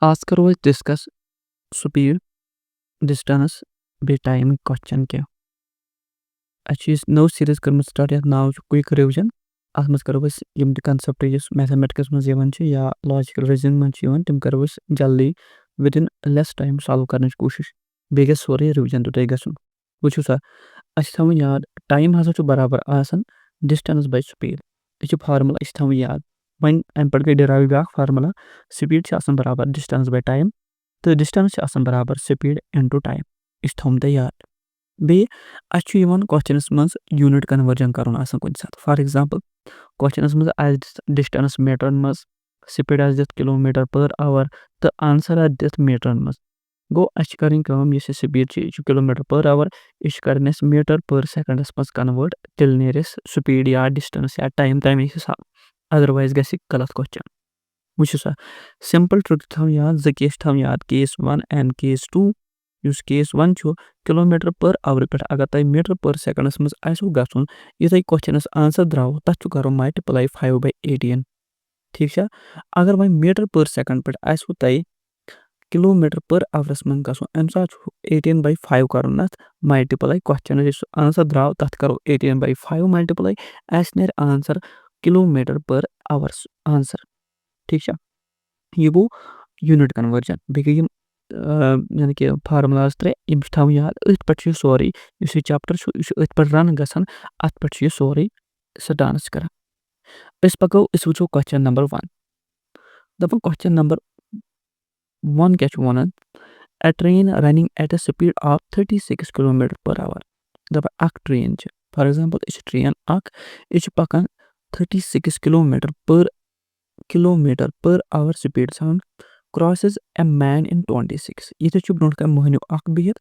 आज करो us discuss speed, distance बे time question क्या नव सीरीज कर्म स्टार्ट यथ नाव क्विक रिविजन अथ मज करो अस यम कंसेप्ट मैथमेटिक्स मज या लॉजिकल रीजनिंग मज तम करो अस जल्दी with in less time solve करने कोशिश बे गस सोरे रिविजन तोटे गसुन वुचो सा अस थव याद टाइम हसा छु बराबर आसन डिस्टेंस बाय स्पीड यह फार्मूला अस थव याद वन अम पे गई डिराइव ब्याक फार्मूला स्पीड बराबर डिस्टेंस बाय टाइम तो डिस्टेंस बराबर स्पीड इनटू टाइम इस थम ते याद बे क्वेश्चनस मज यूनिट कन्वर्जन कर कुछ सात फॉर एग्जांपल क्वेश्चनस मज आज डिस्टेंस मीटर मज स्पीड आज दिथ किलोमीटर पर आवर तो आंसर आज दिथ मीटर मज गो अस कर स्पीड किलोमीटर पर आवर यह कर मीटर पर सेकंडस मज कन्वर्ट तेल नेर स्पीड या डिस्टेंस या टाइम तमे हिसाब अदरवाइज गि गलत क्वेश्चन वुचो सा सिंपल ट्रिक थव याद केस थव याद case 1 and case 2 case 1 kilometre per our पे अगर तक मीटर पर सेकंडस मज आसो गसुन यह तक क्वेश्चनस आंसर द्राव तथ कर मल्टीप्लाई 5/18 ठीक है अगर वह मीटर पर सेकंड पे आसो तक किलोमीटर पर आवरस मन गसुन अम सात 18/5 कर मल्टीप्लाई क्वेश्चन आंसर द्राव तथ करो 18/5 मल्टीप्लाई अस नेर answer kilometre per hours answer ठीक है यह गो यूनिट कन्वर्जन बे गई यानी कि फार्मूलाज त्रे थव याद अथ पे सोरे इस चैप्टर अथ पे रन गसान अत पे सोरे सह डांस कर पको वो क्वेश्चन नंबर 1 दपान क्वेश्चन नंबर 1 क्या वन a train running at a speed of 36 kilometre per hour दपान ट्रेन फॉर एग्जांपल यह ट्रेन यह पकान 36 किलोमीटर पर आवर स्पीड सान crosses a man in 26 ये ब्रो मोहनियो बिहित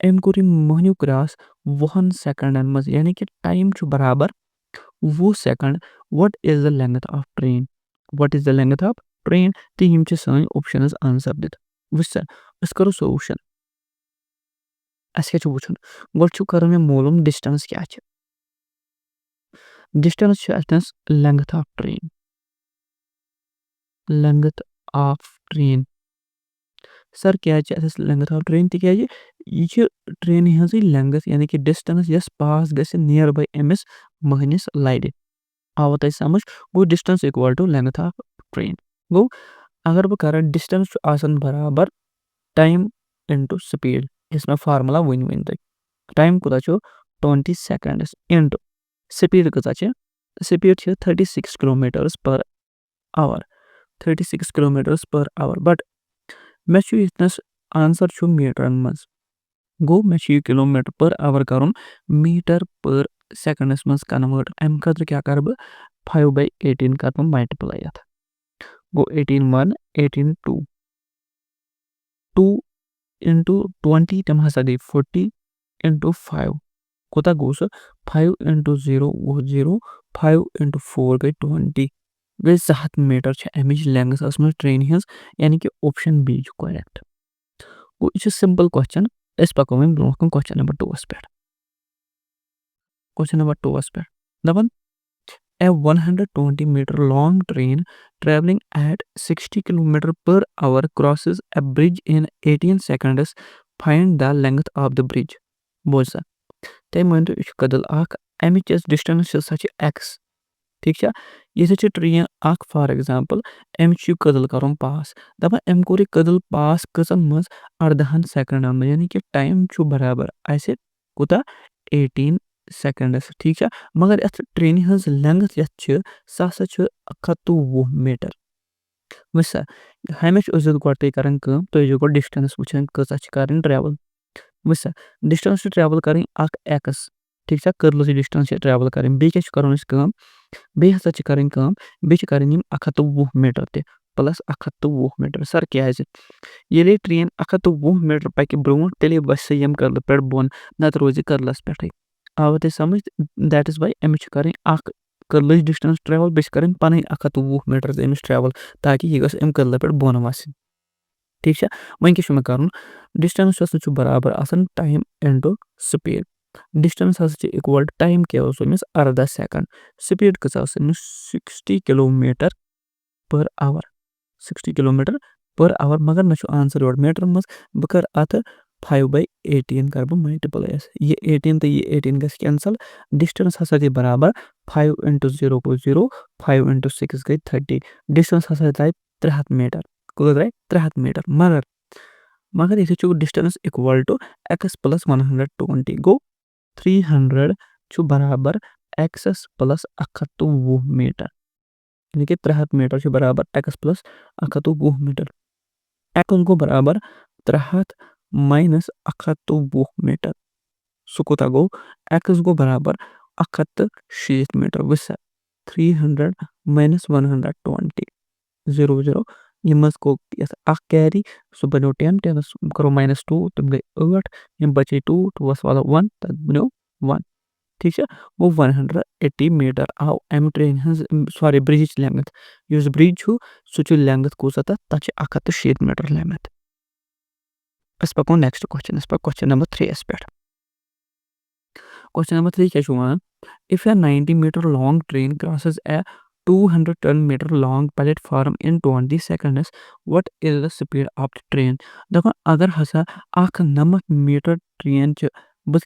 अम कोर मोहनियो क्रॉस 20 सेकंडन मज यानी कि टाइम बराबर 20 second what is the length of train तो यम सन ऑप्शंस आंसर दित वुच अस करो सॉल्यूशन अस क्या वुचन गो कर मे मालूम डिस्टेंस क्या distance length of train sir क्या लेंथ ऑफ ट्रेन यह ट्रेन हज लेंथ यानी कि डिस्टेंस यस पास ग नियर बाय अमिस मोहनिस लड़ि आव तक समझ गो distance equal to length of train गो अगर बह कर डिस्टेंस बराबर टाइम इनटू स्पीड इसमें फार्मूला वन तक टाइम कूत 20 सेकंड्स इनटू स्पीड कत speed 36 kilometre per hour 36 kilometre per hour but मे इतनस आंसर मीटर मज गो मे किलोमीटर पर आवर कर मीटर पर सेकंडस मज कन्वर्ट अम खतर क्या कर 5/18 कर मल्टीप्लाई अथ गो 18 1 18 2 2 into 20 तम हसा दी 40 into 5 कोता गोस 5 into 0 वो 0 5 into 4 गई 20 गई 7 मीटर अमिच लेंथ असम ट्रेन हज यानी कि ऑप्शन बी करेक्ट गो यह सिंपल क्वेश्चन इस पको मे ब्रो क्वेश्चन नंबर 2 पे दपन a 120 meter long train traveling at 60 kilometer per hour crosses a bridge in 18 seconds. Find the length of the bridge. बोझा ते मन कदल अमिच डिस्टेंस सच x ठीक है ये ट्रेन फॉर एग्जांपल अमिच कदल कर पास दपा अम कोर कदल पास कचन मज 18 सेकंड यानी कि टाइम बराबर आस कूता 18 सेकंड्स ठीक है मगर ये ट्रेन हज लेंथ सह 120 मीटर वह हमें गोटे कर तुम डिस्टेंस वुचान कचा ट्रेवल वह डिस्टेंस ट्रेवल कर एक्स ठीक है कर्ल डिस्टेंस ट्रेवल कर बे बे हसा कर 120 मीटर ते प्लस 120 मीटर सर क्या ये ट्रेन 120 मीटर पक ब्रो तेल बस यम कर्ल पे बोन नत रोज कर्लस पे आव ते समझ दैट इज वाई अमिच कर कर्ल डिस्टेंस ट्रेवल बे कर पन 120 मीटर अमिस ट्रेवल ताकि यह गम कर्ल पे बोन वसन ठीक है वह क्या कर डिस्टेंस हसा बराबर टाइम इनटू स्पीड डिस्टेंस हसा इक्वल टाइम क्या अमिस 18 सेकंड स्पीड कच 60 kilometre per our 60 kilometre per hour मगर मे आंसर योर मीटर मज बह कर अत 5/18 कर बह मल्टीप्लाई ये 18 तो ये 18 गस कैंसल डिस्टेंस हसा गई बराबर 5 × 0 गो 0 5 × 6 गई 30 डिस्टेंस हसा द्राय 300 मीटर कूद द्राय 300 मीटर मगर ये डिस्टेंस इक्वल टू x + 120 गो 300 बराबर x + 120 मीटर यानी कि 300 मीटर बराबर x + 120 मीटर x गो बराबर 300 - 120 मीटर सो कोता गो x गो बराबर 160 मीटर वह 300 - 120 0 0 यमस को कैरी सो बनो 10 10 करो -2 तुम गई 8 यम बचे 2 2 वाला 1 तब बनो 1 ठीक है वो 180 मीटर आओ एम train sorry bridge length use bridge so length कूस तक 160 मीटर लेंथ अस पको नेक्स्ट क्वेश्चन क्वेश्चन नंबर 3 पे क्वेश्चन नंबर 3 क्या one if a 90 metre long train crosses a 210 metre long platform in 20 seconds what is the speed of the train देखो अगर हसा 90 metre train बस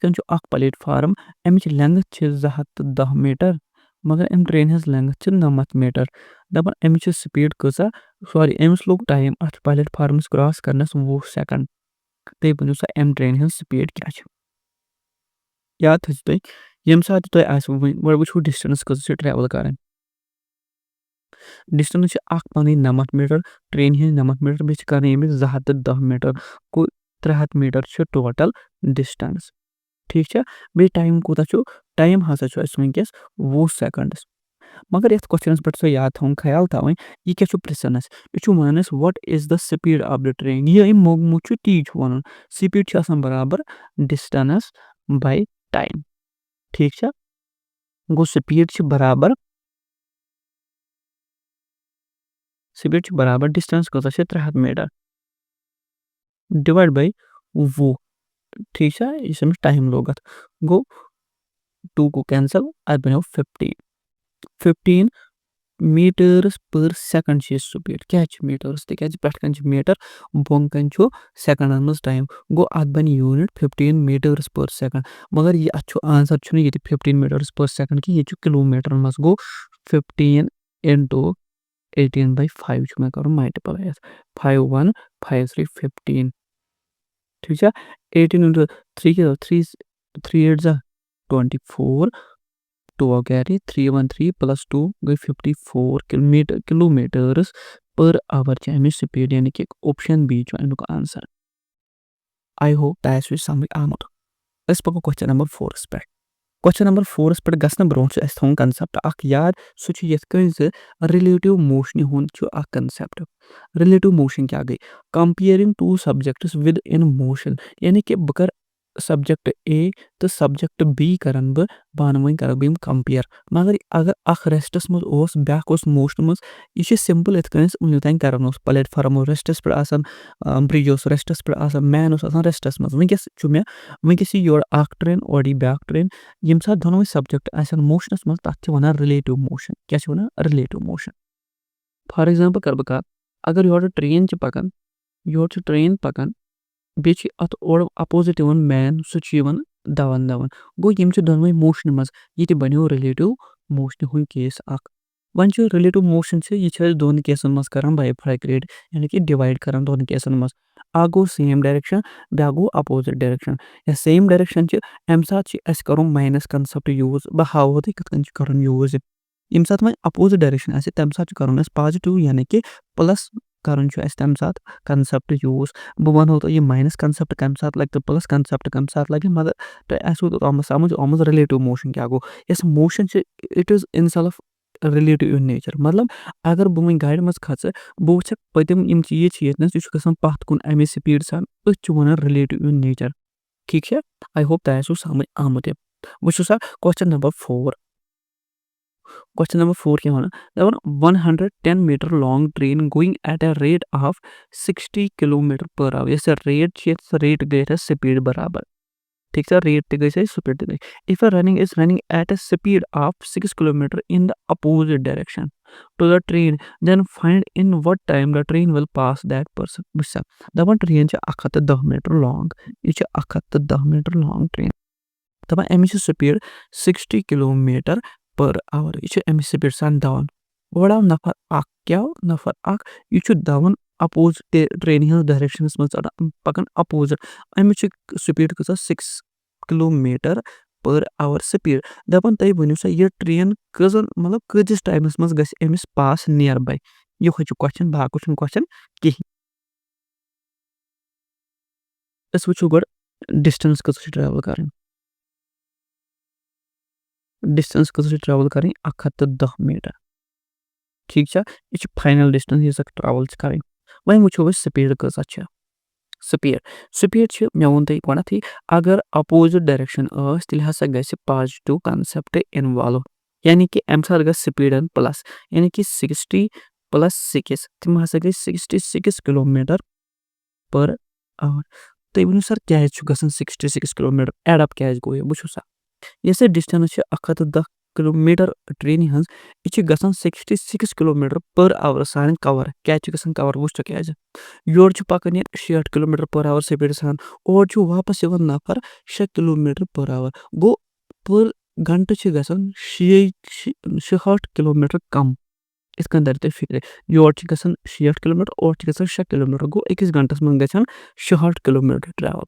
platform अमिच length 210 metre मगर अम train हज लेंथ 90 मीटर दपान अमिच स्पीड कसा सॉरी अमिस लोग टाइम अत प्लेटफॉर्मस क्रॉस करनस 20 सेकंड ते बनो सा अम ट्रेन हज स्पीड क्या याद थो यम सात वो डिस्टेंस कस ट्रेवल कर डिस्टेंस पन 90 मीटर ट्रेन 90 मीटर बे कर 210 मीटर को 300 मीटर टोटल डिस्टेंस ठीक है बे टाइम कूता टाइम हसा वनकस 20 सेकंड मगर ये क्वेश्चन पे याद थो ख्याल थो यह क्या प्रिसनस यह one what is the speed of the train यह मोगमुत ती वन स्पीड बराबर डिस्टेंस बाय टाइम ठीक है गो स्पीड बराबर डिस्टेंस कत 300 मीटर डिवाइड बाय वो ठीक है इसमें टाइम लोगत गो 2 को कैंसल अब बनो 15 मीटर्स पर सेकंड स्पीड क्या मीटर्स तक पे मीटर बोन कन सेकंड मज टाइम गो अत बन यूनिट 15 मीटर्स पर सेकंड मगर ये आंसर ये 15 मीटर्स पर सेकंड कि किलोमीटर मज गो 15 × 18/5 मैं करूँ मल्टीप्लाई 5 1 5 3 15 ठीक है 18 × 3 3 3 8 24 2 कैरी 3 1 3 + 2 गई 54 किलोमीटर्स पर आवर अमिच स्पीड यानी कि ऑप्शन बी अमुक answer I hope that is समझ आमुत अस पको क्वेश्चन नंबर 4 पे क्वेश्चन नंबर 4 पे गसन ब्रो थोन कंसेप्ट याद सह रिलेटिव मोशन हुंद कंसेप्ट रिलेटिव मोशन क्या गई comparing two subjects with in motion यानी कि बह कर सब्जेक्ट ए तो सब्जेक्ट बी करन बह पान कर बह कंपेयर मगर अगर रेस्टस मज ब्या मोशन मज यह सिंपल इत वन कर प्लेटफॉर्म रेस्टस पे ब्रिज रेस्टस पे मैन रेस्टस मज वनकस योर ट्रेन और ब्या ट्रेन यम सात दोनों सब्जेक्ट मोशनस मज तथ वन रिलेटिव मोशन क्या one relative motion for example कर बह अगर योर ट्रेन पकान बे अत और अपोजिट मैन सह दवन दवन गो यम दोनों मोशन मज ये बनो रिलेटिव मोशन हुई केस वन रिलेटिव मोशन यह दोन केसन मज कर बाइफरकेट यानी कि डिवाइड कर दोन केसन मज गो सेम डायरेक्शन ब्या गो अपोजिट डायरेक्शन या सेम डायरेक्शन अम सात करो माइनस कंसेप्ट यूज बह हाव तुम कथ कर यूज यम सात वह अपोजिट डायरेक्शन तम सात कर पॉजिटिव यानी कि प्लस कर तम सात कंसेप्ट यूज बह वनो तो यह माइनस कंसेप्ट कम सात लगे तो प्लस कंसेप्ट कम सात लगे मगर तो समझ आम रिलेटिव मोशन क्या गो इस motion it is in self relative in nature मतलब अगर बह वन गाड़ मज खच बह वुक पतिम यम चीज यह पथ कुन अमे स्पीड सान वन रिलेटिव इन नेचर ठीक है आई होप दैट समझ आमुत वो क्वेश्चन नंबर 4 क्वेश्चन नंबर 4 क्या होना 110 metre long train going at a rate of 60 kilometre per hour rate गए स्पीड बराबर ठीक है, रेट ते गई स्पीड ते गई। If a running is running at a speed of 6 kilometre in the opposite direction to the train then find in what time the train will pass that person. बुझसा दपन ट्रेन 110 मीटर लॉन्ग, यह 110 metre long train, दपन अमिच speed 60 kilometre per our, यह अमिच speed सान दवन और आव नफर अख क्या नफर अख यह दवन अपोजिट ट्रेन हज डायरेक्शन मज पकन अपोजिट अमिच स्पीड कस 6 किलोमीटर पर आवर स्पीड दपन तय वनु सा यह ट्रेन कजन मतलब कतिस टाइमस मज गस अमिस पास नियर बाय यह क्वेश्चन बाकु क्वेश्चन कहीं अस वुचो गड डिस्टेंस कस ट्रैवल कर डिस्टेंस कस ट्रैवल कर 110 मीटर ठीक है यह फाइनल डिस्टेंस यह ट्रैवल कर वह वो स्पीड कस स्पीड स्पीड मे वो तुम गई अगर अपोजिट डायरेक्शन तेल हसा गस पॉजिटिव कॉन्सेप्ट इन्वॉल्व यानी कि अम साथ ग स्पीड प्लस यानी कि 60 प्लस 6 तम हसा गई 66 किलोमीटर पर आवर तुम वो सर क्या 66 किलोमीटर एडअप क्या गो यह वो सा ये डिस्टेंस 110 किलोमीटर ट्रेन हज यह ग 66 किलोमीटर पर आवर सान कवर क्या कवर वो क्या योर पकान 60 किलोमीटर पर आवर स्पीड सान और वापस नफर 6 किलोमीटर पर आवर गो पर घंटे 60 किलोमीटर कम इत धर तुम फिक्र योर 60 किलोमीटर और 6 किलोमीटर गो अकिस घंटस मन ग 60 kilometre travel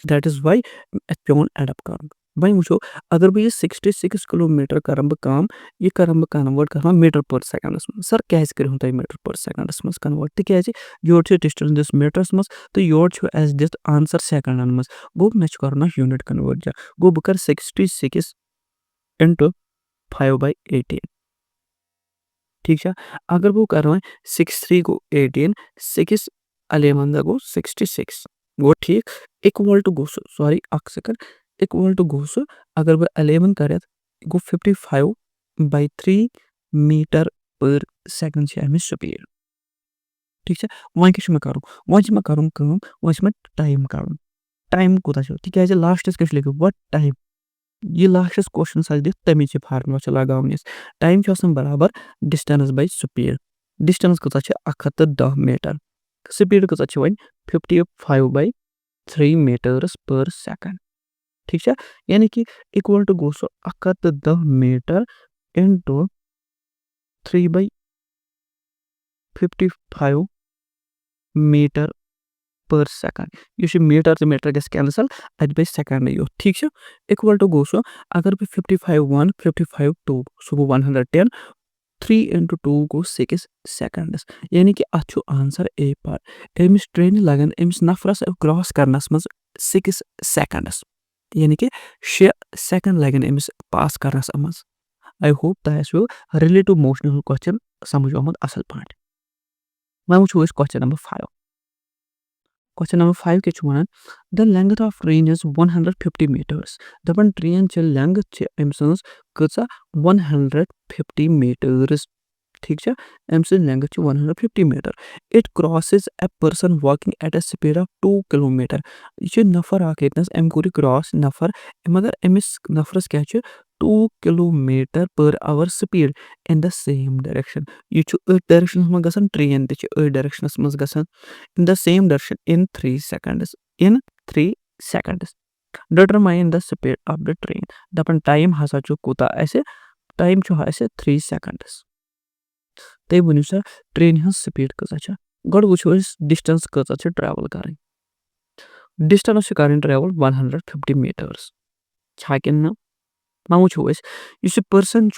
that is y पे एडअप कर वह वो अगर बह 66 किलोमीटर कर काम यह कर कन्वर्ट कर मीटर पर सेकंडस मज सर क्या कर तुम मीटर पर सेकंडस मज convert Teej your distance this metres मज तो योर एस दिस आंसर सेकंडन मज गो मे कर यूनिट कन्वर्ट गो बह कर 66 इंटू 5/18 ठीक है अगर वो कर 6 3 गो 18 6 11 गो 66 गो ठीक इक्वल टू गो सॉरी अक सेकंड इक्वल टू गो अगर बह 11 कर गो 55/3 मीटर पर सेकंड अमिच स्पीड ठीक है वह क्या कर वह कर टाइम कड़ टाइम कूत तिज लास्टस क्या लिखो वट टाइम यह लास्टस क्वेश्चन दिख तमी फार्मुला लगान टाइम बराबर डिस्टेंस बाय स्पीड डिस्टेंस कत 110 मीटर स्पीड कत वो 55/3 मीटर्स पर सेकंड ठीक है यानी कि इक्वल टू गो 110 metre into 3/55 metre per second यह मीटर तो मीटर गस कैंसल अत बे सेकंड यो ठीक है इक्वल टू गो अगर बह 55 1 55 2 सह गो 110 3 इंटू 2 गो 6 सेकंड्स यानी कि अत answer A par Amish train लगन अमिस नफरस क्रॉस करनस मज 6 सेकंड्स यानी कि 6 सेकंड लगन अमिस पास करनस मज आई होप तह रिलेटिव मोशनल क्वेश्चन समझ आमुत असल पाट वह वो क्वेश्चन नंबर 5 क्वेश्चन नंबर 5 के वन the length of train is 150 metres दपन ट्रेन लेंथ अम कच 150 मीटर्स ठीक है अम length 150 metre it crosses a person walking at a speed of 2 kilometre यह नफर अम कोर क्रॉस नफर मगर अमिस नफरस क्या 2 kilometre per hour speed in the same direction यह डायरेक्शन मज ग ट्रेन ते डायरेक्शन मज ग in the same direction in 3 seconds in 3 seconds determine the speed of the train दपन टाइम हसा कूता टाइम 3 seconds तय वो सर ट्रेन हज स्पीड कत गड वो डिस्टेंस कत ट्रैवल कर डिस्टेंस कर ट्रैवल 150 मीटर्स छाकिन वह वो इस पर्सन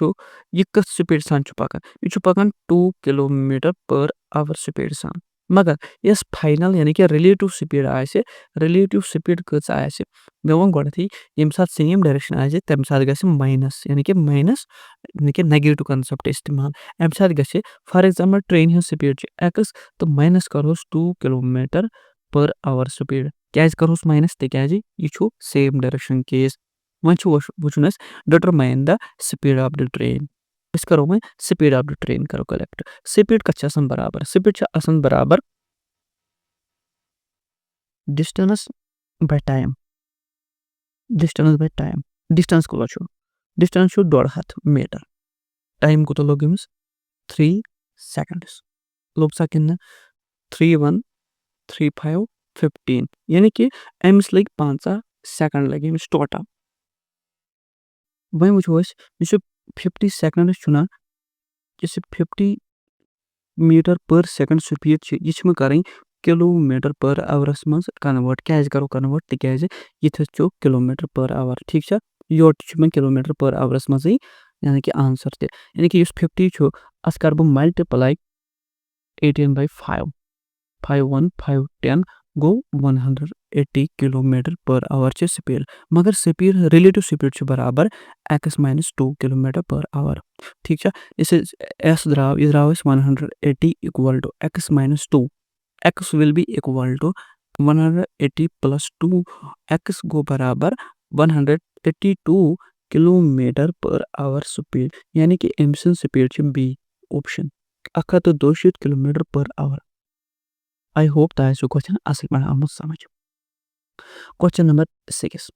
यह कत स्पीड सान पकान यह पकान 2 किलोमीटर पर आवर स्पीड सान मगर यस फाइनल यानी कि रिलेटिव स्पीड रिलेटिव स्पीड कच मे वो गई ये सेम डायरेक्शन आए तम साथ ग माइनस यानी कि नेगेटिव कॉन्सेप्ट इस्तेमाल अम साथ ग फॉर एग्जांपल ट्रेन हज स्पीड एक्स तो माइनस करोस 2 किलोमीटर पर आवर स्पीड क्या करोस माइनस तिज यह सेम डायरेक्शन केस वो वुचन determine the speed of the train करो मैं स्पीड ऑफ द ट्रेन करो कलेक्ट स्पीड कत बराबर स्पीड बराबर distance by time distance by time distance को छु डिस्टेंस छु 1.5 मीटर टाइम को तो लोग 3 सेकंड्स लोग सकिन 3 1 3 5 15 यानी कि अमिस लग 5 सेकंड लगे अमिस टोटल वही वो 50 सेकंड छुना जैसे 50 मीटर पर सेकंड स्पीड यह करें किलोमीटर पर आवर्स मज कन्वर्ट क्या करो कन्वर्ट तिकाज ये किलोमीटर पर आवर ठीक योट किलोमीटर पर आवर्स मज यानी कि आंसर यानी कि 50 अस कर बह मल्टीप्लाई 18/5 5 1 5 10 गो 180 किलोमीटर पर आवर स्पीड मगर स्पीड रिलेटिव स्पीड बराबर x - 2 किलोमीटर पर आवर ठीक इसे s द्राव 180 equal to x - 2 x will be equal to 180 + 2 x गो बराबर 182 किलोमीटर पर आवर स्पीड यानी कि एम speed B option 102 kilometre per hour I hope that question असल पे आमुत समझ क्वेश्चन नंबर 6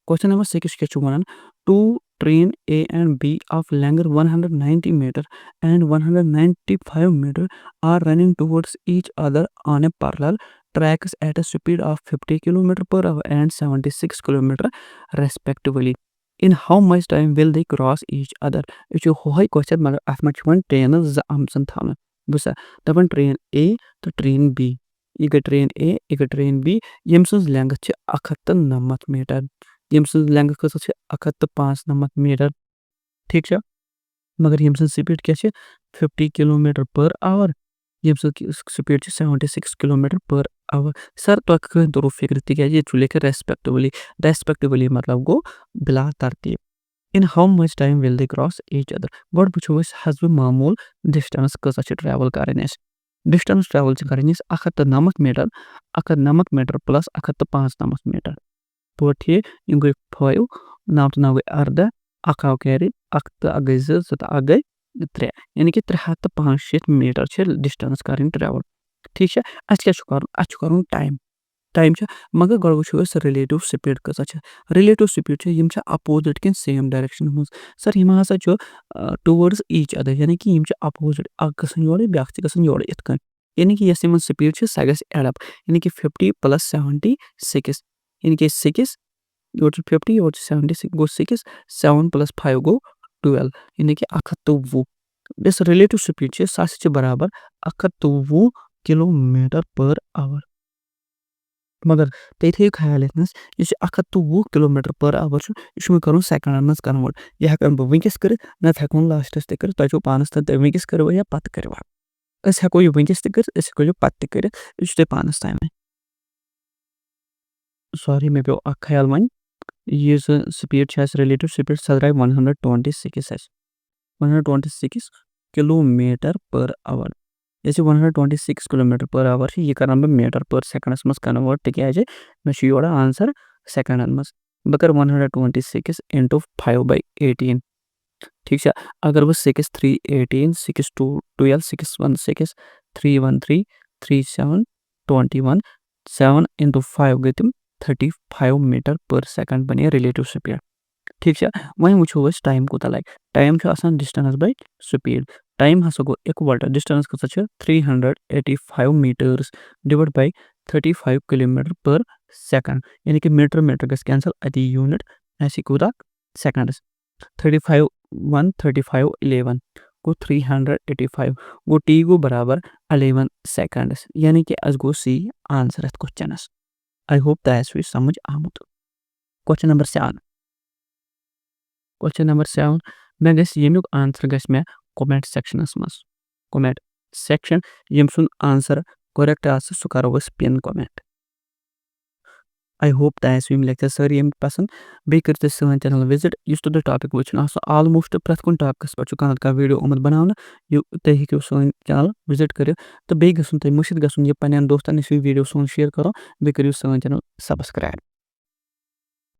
क्वेश्चन नंबर 6 क्या one two train A and B of length 190 meter and 195 meter are running towards each other on a parallel tracks at a speed of 50 km per hour and 76 km respectively. In how much time will they cross each other? If you hoy question मगर अथ much one train ज आमसन थावन Busa दपन train A तो train B यह train A यह train B यम सज length 190 metre यम सज length कस 195 metre ठीक है मगर यम सज स्पीड क्या 50 किलोमीटर पर आवर यम सज speed 76 kilometre per hour sir तो तो फिक्र तिकाज लेकर रेस्पेक्टिवली मतलब गो बिला तरतीब in how much time will they cross each other गड वो हसब मामूल डिस्टेंस कस ट्रैवल करें डिस्टेंस ट्रैवल करें 190 मीटर प्लस 195 मीटर तो ठीक यम गई 5 9 9 गई 18 अकाव कैरी अक गई 2 गई 3 यानी कि 365 मीटर डिस्टेंस करें ट्रैवल ठीक है अस कर टाइम मगर गड वो रिलेटिव स्पीड कस रिलेटिव स्पीड यम अपोजिट कि सेम डायरेक्शन मज सर यम हसा टुवर्ड्स ईच अदर यानी कि यम अपोजिट गसन योर ब्या योर इत यानी कि यस स्पीड सह गस एडअप यानी कि 50 + 76 यानी कि 6 योर 50 योर 76 गो 6 7 + 5 गो 12 यानी कि 120 इस रिलेटिव स्पीड सह बराबर 120 किलोमीटर पर आवर मगर ते ख्याल यह 120 किलोमीटर पर आवर यह कर सेकंड मज कन्वर्ट यह हेकन बह वनकस कर नत हेको लास्टस कर तुम पानस तक वनकस कर या पत कर हेको यह वनकस कर पत कर यह पानस तान सॉरी मे पे ख्याल वन यह स्पीड रिलेटिव स्पीड सह द्राय 126 किलोमीटर पर आवर जैसे 126 किलोमीटर पर आवर यह कर मीटर पर सेकंड मज कन्वर्ट तिकाज मे योर आंसर सेकंड मज बह कर 126 × 5/18 ठीक है अगर वह 6 3 18 6 2 12 6 1 6 3 1 3 3 7 21 7 × 5 गई तुम 35 मीटर पर सेकंड बने रिलेटिव स्पीड ठीक है वही वो टाइम को लगे time distance by speed time हसा गो इक्वल डिस्टेंस कस 385 metres divide by 35 kilometre per second यानी कि मीटर मीटर गस कैंसल अति यूनिट ऐसी कूदा सेकंड्स 35 1 35 11 गो 385 गो टी गो बराबर 11 सेकंड्स यानी कि अस गो सी आंसर अथ क्वेश्चनस आई होप दैट समझ आमुत क्वेश्चन नंबर 7 क्वेश्चन नंबर 7 मे गस यमुक आंसर गस मे कमेंट सेक्शनस मज कमेंट सेक्शन यम सुन आंसर करेक्ट आस सह करो अस पिन कमेंट आई होप दैट यम लेक्चर सर यम पसंद बे कर सन चैनल विजिट इस तो टॉपिक वो ऑलमोस्ट प्रत कुन टॉपिकस पे कह वीडियो उमद बनाना तुम हेको सन चैनल विजिट कर तो बे गसन तुम मुशिद गसन ये पन्न दोस्तन वीडियो सोन शेयर करो बे करो सन चैनल सब्सक्राइब।